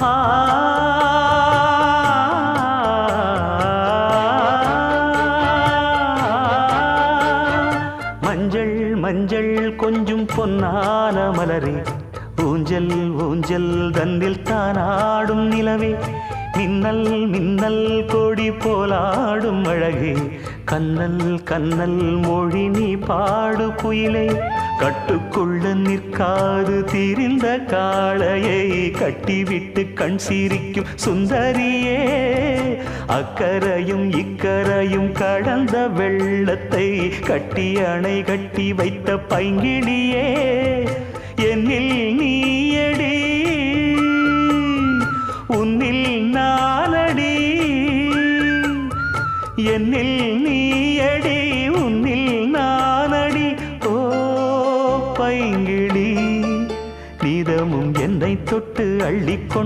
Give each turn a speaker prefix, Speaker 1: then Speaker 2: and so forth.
Speaker 1: ஆ மஞ்சள் மஞ்சள் கொஞ்சம் பொன்னான மலரே, ஊஞ்சல் ஊஞ்சல் தன்னில் தானாடும் நிலவே, மின்னல் மின்னல் கொடி போலாடும் அழகே, கண்ணல் கண்ணல் மொழி நீ பாடு குயிலே, கட்டுக்குள்ள நிற்காது திரிந்த காளையை கட்டிவிட்டு கண் சிரிக்கும் சுந்தரியே, அக்கரையும் இக்கரையும் கடந்த வெள்ளத்தை கட்டி அணை கட்டி வைத்த பைங்கிளியே, என்னில் நீயடி உன்னில் நானடி, என்னில் நீயடி உன்னில் நானடி. ஓ பைங்கிளி, நீதமும் என்னை தொட்டு அள்ளிக்கொண்டு